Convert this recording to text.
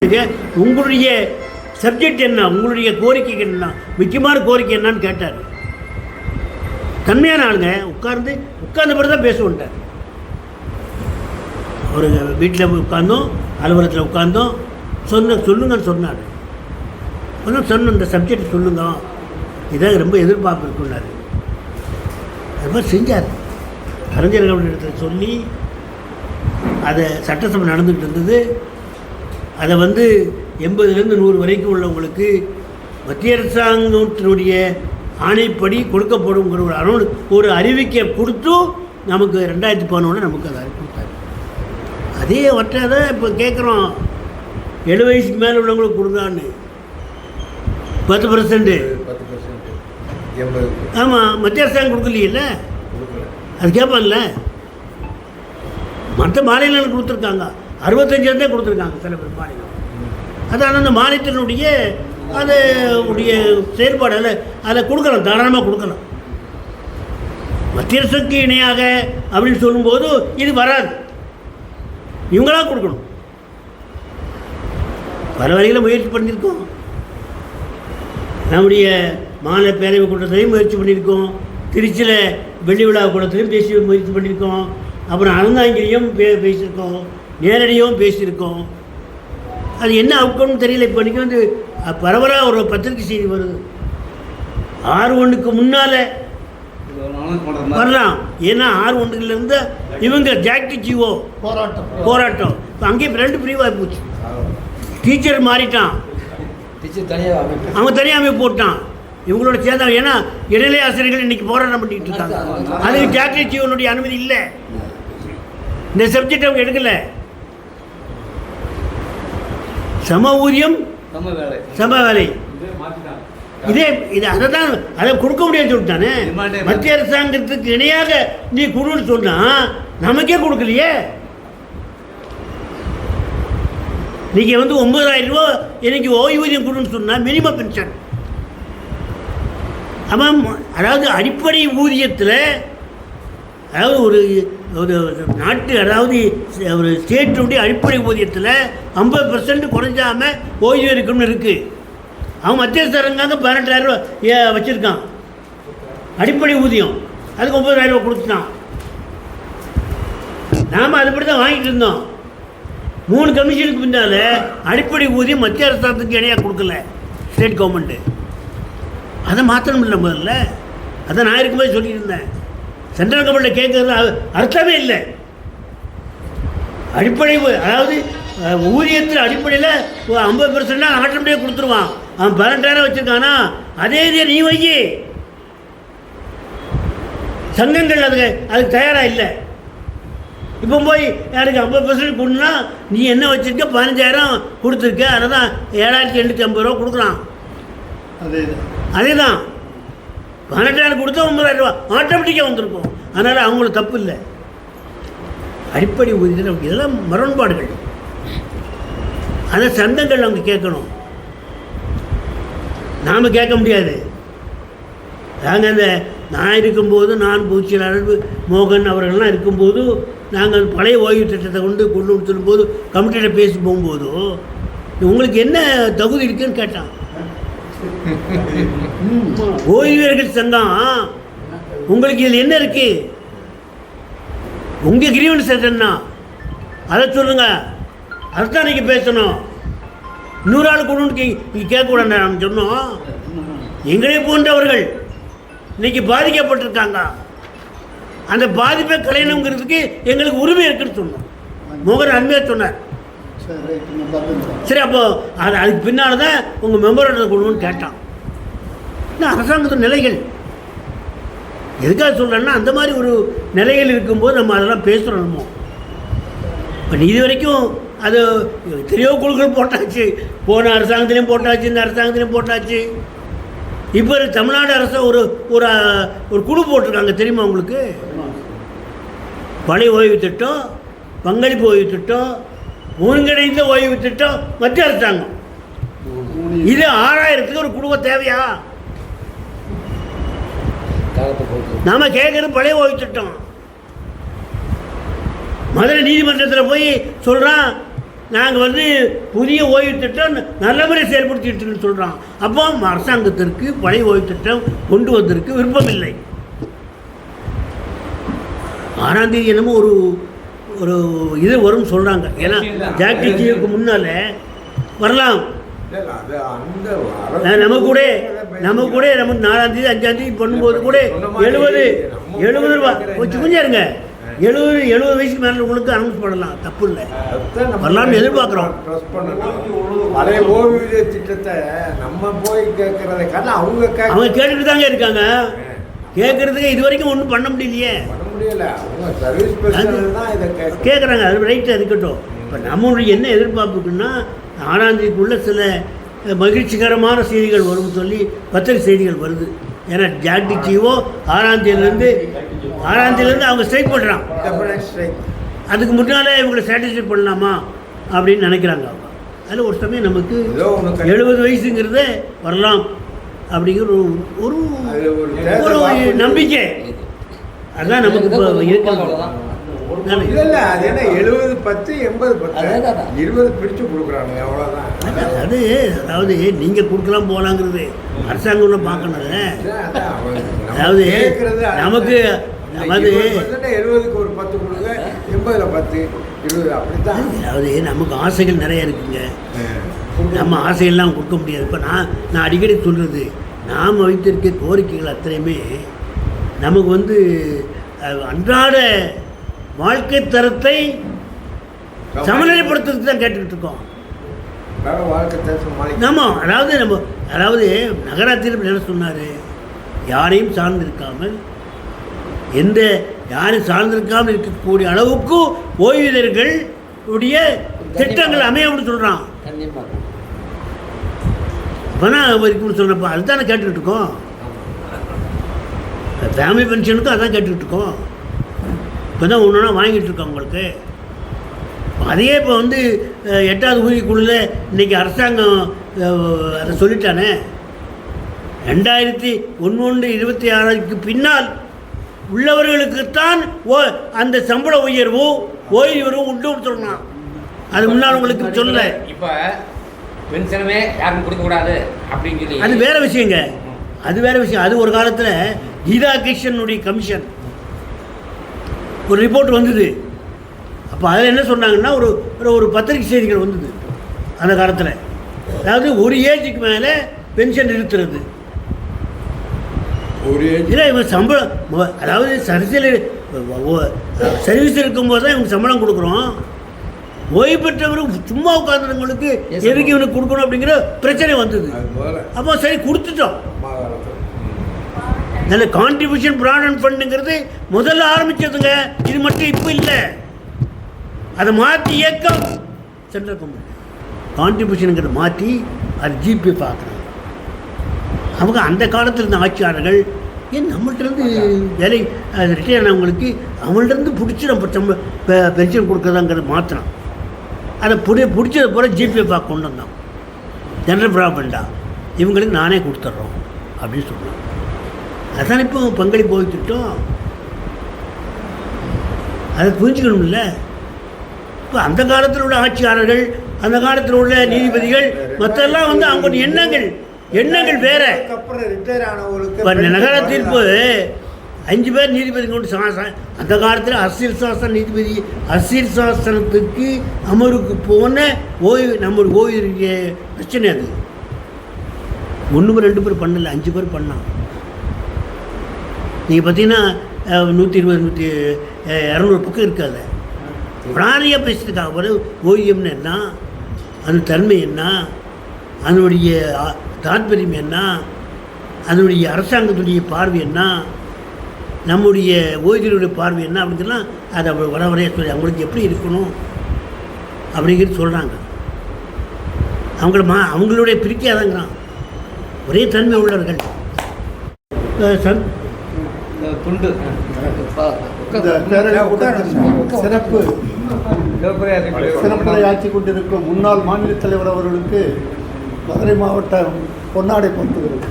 உங்களுடைய சப்ஜெக்ட் என்ன, உங்களுடைய கோரிக்கை என்ன, முக்கியமான கோரிக்கை என்னன்னு கேட்டார். தன்மையான ஆளுங்க உட்கார்ந்த பிறகு தான் பேசுவோன்ட்டார். ஒரு வீட்டில் உட்கார்ந்தோம், அலுவலகத்தில் உட்கார்ந்தோம், சொல்லுங்கன்னு சொன்னார். சொன்ன இந்த சப்ஜெக்ட் சொல்லுங்க, இதான் ரொம்ப எதிர்பார்ப்பு இருக்குன்னாரு. அது மாதிரி செஞ்சார். கலைஞர்களிடத்துல சொல்லி அதை சட்டசபை நடந்துக்கிட்டு இருந்தது. அதை 80லேருந்து 100 வரைக்கும் உள்ளவங்களுக்கு மத்திய அரசாங்கத்தினுடைய ஆணைப்படி கொடுக்கப்படுங்கிற ஒரு அறிவிக்கை கொடுத்து நமக்கு 2011 நமக்கு அதை கொடுத்தாரு. அதே ஒற்றை இப்போ கேட்குறோம், 7 வயசுக்கு மேலே உள்ளவங்களுக்கு கொடுங்கன்னு 10%. ஆமாம், மத்திய அரசாங்கம் கொடுக்கலையில்ல, அது கேட்பான்ல. மற்ற மாநிலங்கள் கொடுத்துருக்காங்க, 65 கொடுத்துருக்காங்க சில பேர் மாநிலம். அதான் அந்த மாநிலத்தினுடைய அது உடைய செயல்பாடு அதை கொடுக்கலாம், தாராளமாக கொடுக்கலாம். மத்திய அரசுக்கு இணையாக அப்படின்னு சொல்லும்போது இது வராது, இவங்களாக கொடுக்கணும். பல வழியில் முயற்சி பண்ணியிருக்கோம். நம்முடைய மாநில பேரவை கூட்டத்திலையும் முயற்சி பண்ணியிருக்கோம், திருச்சியில் வெள்ளி விழா கூட்டத்திலையும் முயற்சி பண்ணியிருக்கோம், அப்புறம் அறந்தாங்கிலையும் பேசியிருக்கோம், நேரடியாகவும் பேசியிருக்கோம். அது என்ன அவுட்கம்னு தெரியல. இப்போ இன்றைக்கி பரவலாக ஒரு பத்திரிக்கை செய்தி வருது, 6/1க்கு முன்னால் வரலாம். ஏன்னா 6/1லேருந்து இவங்க ஜாக்டிஜிஓ போராட்டம் இப்போ அங்கேயே 2 பிரிவாக போச்சு. டீச்சர் மாறிட்டான், அவன் தனியாக அமைப்பு போட்டான், இவங்களோட சேர்ந்தா. ஏன்னா இடைநிலை ஆசிரியர்கள் இன்றைக்கி போராட்டம் பண்ணிக்கிட்டு இருக்காங்க. அதுக்கு ஜாக்டிஜிஓனுடைய அனுமதி இல்லை, இந்த சப்ஜெக்ட் அவங்க எடுக்கலை. சம ஊதியம் சம வேலை, அதை தான் அதை கொடுக்க முடியாதுன்னு சொல்லிட்டானே. மத்திய அரசாங்கத்துக்கு இணையாக நீ கொடுன்னு சொன்னா நமக்கே கொடுக்கலையே. நீங்க 9,000 ரூபா எனக்கு ஓய்வூதியம் கொடுன்னு சொன்னா மினிமம் பென்ஷன். ஆமாம், அதாவது அடிப்படை ஊதியத்தில், அதாவது ஒரு நாட்டு, அதாவது ஒரு ஸ்டேட்டுடைய அடிப்படை ஊதியத்தில் 50% குறைஞ்சாமல் ஓய்வு இருக்குன்னு இருக்குது. அவன் மத்திய அரசாங்கம் 18,000 ரூபா வச்சுருக்கான் அடிப்படை ஊதியம், அதுக்கு 9,000 ரூபா கொடுத்துட்டான். நாம் அதுபடி தான் வாங்கிட்டு இருந்தோம். 3 கமிஷனுக்கு பின்னால் அடிப்படை ஊதியம் மத்திய அரசாங்கத்துக்கு இணையாக கொடுக்கல ஸ்டேட் கவர்மெண்ட்டு. அதை மாற்றணும் இல்லை முதல்ல. அதை நான் இருக்கும்போது சொல்லிட்டு இருந்தேன். சென்ட்ரல் கவர்மெண்ட்டில் கேட்கறது அர்த்தமே இல்லை. அடிப்படை, அதாவது ஊதியத்தில் அடிப்படையில் 50% ஆட்டோமேட்டிக்காக கொடுத்துருவான். அவன் 18,000 வச்சுருக்கானா, அதே இதை நீ வை. சங்கங்கள் அதுக்கு தயாராக இல்லை. இப்போ போய் எனக்கு 50% கொடுனா, நீ என்ன வச்சுருக்க, 15,000 கொடுத்துருக்க, அதை தான் 7,850 ரூபா கொடுக்குறான். அதே தான் 18,000 கொடுத்தா 9,000 ரூபா ஆட்டோமேட்டிக்காக வந்திருக்கும். அதனால் அவங்களுக்கு தப்பு இல்லை. அடிப்படை ஊதியம் இதெல்லாம் முரண்பாடுகள். அதை சங்கங்கள் அவங்க கேட்கணும், நாம் கேட்க முடியாது. நாங்கள் நான் இருக்கும்போது, நான் பொதுச்செயலாளர் மோகன் அவர்கள்லாம் இருக்கும்போது, நாங்கள் பழைய ஓய்வு திட்டத்தை கொண்டு சொல்லும்போது கமிட்டியில் பேசி போகும்போது உங்களுக்கு என்ன தகுதி இருக்குன்னு கேட்டான். ஓய்வீரர்கள் சங்கம், உங்களுக்கு இதில் என்ன இருக்கு, உங்கள் கிரீவன்ஸ் என்ன, அதை சொல்லுங்க, அதுதான் நீங்கள் பேசணும். 100 ஆள் கொடுன்னு நீங்கள் கேட்கக்கூடாது. நாம் சொன்னோம், எங்களே போன்றவர்கள் இன்னைக்கு பாதிக்கப்பட்டிருக்காங்க, அந்த பாதிப்பை கலையணுங்கிறதுக்கு எங்களுக்கு உரிமை இருக்குன்னு சொன்னோம். மோகன் அருமையாக சொன்னார். சரி, அப்போ அதுக்கு பின்னால் தான் உங்கள் மெம்பரோட கொடுன்னு கேட்டான். அரசாங்கத்தின் நிலைகள் எதுக்காக சொல்கிறேன்னா, அந்த மாதிரி ஒரு நிலைகள் இருக்கும்போது நம்ம அதெல்லாம் பேசுகிறோம். நம்ம இப்போ இது வரைக்கும் அது எத்தனையோ குழுக்கள் போட்டாச்சு, போன அரசாங்கத்திலையும் போட்டாச்சு, இந்த அரசாங்கத்திலையும் போட்டாச்சு. இப்போ தமிழ்நாடு அரசு ஒரு ஒரு குழு போட்டிருக்காங்க, தெரியுமா உங்களுக்கு? பழைய ஓய்வு திட்டம், பங்களிப்பு ஓய்வு திட்டம், ஒருங்கிணைந்த ஓய்வு திட்டம், மத்திய அரசாங்கம். இது 6,000க்கு ஒரு குழுவை தேவையா? நாம கேட்கறது பழைய ஓய்வு திட்டம். மதுரை நீதிமன்றத்தில் போய் சொல்கிறான், நாங்கள் வந்து புதிய ஓய்வு திட்டம் நல்ல முறை செயல்படுத்திட்டு சொல்கிறோம். அப்போ அரசாங்கத்திற்கு பழைய ஓய்வு திட்டம் கொண்டு வந்திருக்கு விருப்பம் இல்லை. 6ஆம் தேதி என்னமோ ஒரு இது வரும்னு சொல்கிறாங்க. ஏன்னா ஜாக்டிஜிக்கு முன்னால் வரலாம். நம்ம கூட நம்ம 4ஆம் தேதி 5ஆம் தேதி பண்ணும்போது கூட 70 ரூபா கொஞ்சம் இருங்க. 70 வயசுக்கு மேலே உங்களுக்கு அனௌன்ஸ் பண்ணலாம், தப்பு இல்லை, வரலாம்னு எதிர்பார்க்குறோம். பழைய ஓய்வூதிய திட்டத்தை நம்ம போய் கேட்கறத அவங்க கேட்டுட்டு தாங்க இருக்காங்க. கேட்கறதுக்கு இது வரைக்கும் ஒன்றும் பண்ண முடியலையே, கேட்குறாங்க. அது ரைட்டு இருக்கட்டும். இப்போ நம்மளுடைய என்ன எதிர்பார்ப்புக்குன்னா 6ஆம் தேதிக்குள்ளே சில மகிழ்ச்சிகரமான செய்திகள் வரும்னு சொல்லி பத்திரிகை செய்திகள் வருது. ஏன்னா ஜாக்டிஜிஓ 6ஆம் தேதியிலேருந்து அவங்க ஸ்ட்ரைக் பண்ணுறான். அதுக்கு முன்னாலே இவங்களை சாட்டிஸ்ஃபை பண்ணலாமா அப்படின்னு நினைக்கிறாங்க அவங்க. அதில் ஒரு சமயம் நமக்கு 70 வயசுங்கிறதே வரலாம் அப்படிங்கிற ஒரு நம்பிக்கை. அதுதான் நமக்கு இப்போ இருக்கிறது. இல்லை அது என்ன 70-10 80-10 20 பிரித்து கொடுக்குறாங்க, அவ்வளோதான். அதாவது நீங்கள் கொடுக்கலாம் போகலாங்கிறது அரசாங்கம் பார்க்கணும்ல. அதாவது நமக்கு 70க்கு ஒரு 10 கொடுங்க, 80ல் 10 20 அப்படித்தான். அதாவது நமக்கு ஆசைகள் நிறைய இருக்குங்க. நம்ம ஆசையெல்லாம் கொடுக்க முடியாது. இப்போ நான் அடிக்கடி சொல்கிறது, நாம் வைத்திருக்க கோரிக்கைகள் அத்தனையுமே நமக்கு வந்து அன்றாட வாழ்க்கை தரத்தை சமநிலைப்படுத்துறதுக்கு தான் கேட்டுக்கிட்டு இருக்கோம். அதாவது நகராட்சியில் என்ன சொன்னார், யாரையும் சார்ந்திருக்காமல் யாரையும் சார்ந்திருக்காமல் இருக்கக்கூடிய அளவுக்கு ஓய்வூதியர்கள் உடைய திட்டங்கள் அமையணும்னு சொல்கிறான். இப்போ சொல்கிறப்ப அதுதானே கேட்டுக்கிட்டு இருக்கோம். ஃபேமிலி பென்ஷனுக்கும் அதான் கேட்டுக்கிட்டு இருக்கோம். இப்போ தான் ஒன்று வாங்கிட்டு இருக்கோம் உங்களுக்கு. அதையே இப்போ வந்து 8வது ஊதியக்குழுவில் இன்றைக்கி அரசாங்கம் அதை சொல்லிட்டானே, 2021-26க்கு பின்னால் உள்ளவர்களுக்குத்தான் அந்த சம்பள உயர்வு ஓய்வு உண்டு சொல்லணும். அது முன்னால் உங்களுக்கு சொல்லலை. இப்போ பென்ஷனமே யாருக்கும் கொடுக்கக்கூடாது அப்படின்னு சொல்லி அது வேறு விஷயங்க. அது ஒரு காலத்தில் கீதா கிருஷ்ணனுடைய கமிஷன் ஒரு ரிப்போர்ட் வந்தது. அப்போ அதில் என்ன சொன்னாங்கன்னா ஒரு பத்திரிகை செய்திகள் வந்தது அந்த காலத்தில். அதாவது ஒரு ஏஜுக்கு மேலே பென்ஷன் நிறுத்துறது. இல்லை இவங்க சம்பளம், அதாவது சர்வீஸ் இருக்கும்போது தான் இவங்க சம்பளம் கொடுக்குறோம். ஓய்வு பெற்றவருக்கு சும்மா உட்காந்துறவங்களுக்கு எதுக்கு இவனுக்கு கொடுக்கணும் அப்படிங்கிற பிரச்சனை வந்தது. அப்போ சரி கொடுத்துட்டோம். நல்ல கான்ட்ரிபியூஷன் ப்ராவிடன்ட் ஃபண்டுங்கிறது முதல்ல ஆரம்பிச்சதுங்க. இது மட்டும் இப்போ இல்லை, அதை மாற்றி இயக்கம் சென்ட்ரல் கவர்மெண்ட் கான்ட்ரிபியூஷனுங்கிறத மாற்றி அது ஜிபி பார்க்குறாங்க. அவங்க அந்த காலத்தில் இருந்த ஆட்சியாளர்கள் ஏன் நம்மள்கிட்டருந்து வேலை ரிட்டையர் ஆனவங்களுக்கு அவங்கள்ட்டருந்து பிடிச்சி நம்ம பென்ஷன் கொடுக்குறதாங்கிறத மாற்றினோம். அதை பிடிச்சது போல ஜிபிஎஃபாக கொண்டு வந்தோம். ஜென்ரல் ப்ராவிடெண்ட்டாக இவங்களுக்கு நானே கொடுத்துட்றோம் அப்படின்னு சொன்னோம். அதான் இப்போ பங்களிப்பு போய்த்துட்டோம். அதை புரிஞ்சுக்கணும்ல. இப்போ அந்த காலத்தில் உள்ள ஆட்சியாளர்கள், அந்த காலத்தில் உள்ள நீதிபதிகள் மற்றெல்லாம் வந்து அவங்க எண்ணங்கள் வேற. இப்போ நகர தீர்ப்பு 5 பேர் நீதிபதி கொண்டு அந்த காலத்தில் அரசியல் சாசன நீதிபதி அரசியல் சாசனத்துக்கு அமர்வுக்கு போன நம்மளுடைய ஓய்வு பிரச்சனை. அது 1 பேர் 2 பேர் பண்ணல, 5 பேர் பண்ணான். நீங்கள் பார்த்தீங்கன்னா 120 200 பக்கம் இருக்காது. பிராணியாக பேசுறதுக்காக ஒரு ஓய்யம்னு என்ன, அந்த தன்மை என்ன, அதனுடைய தாற்பயம் என்ன, அதனுடைய அரசாங்கத்துடைய பார்வை என்ன, நம்முடைய ஓய்வுடைய பார்வை என்ன அப்படிங்கிறலாம் அதை வரைய சொல்லி அவங்களுக்கு எப்படி இருக்கணும் அப்படிங்கிறது சொல்கிறாங்க. அவங்களுடைய பிரிக்காதாங்கிறான். ஒரே தன்மை உள்ளவர்கள். சிறப்புரையாற்றி கொண்டிருக்கும் முன்னாள் மாநில தலைவர் அவர்களுக்கு மதுரை மாவட்டம் பொன்னாடை போட்டுகிறது.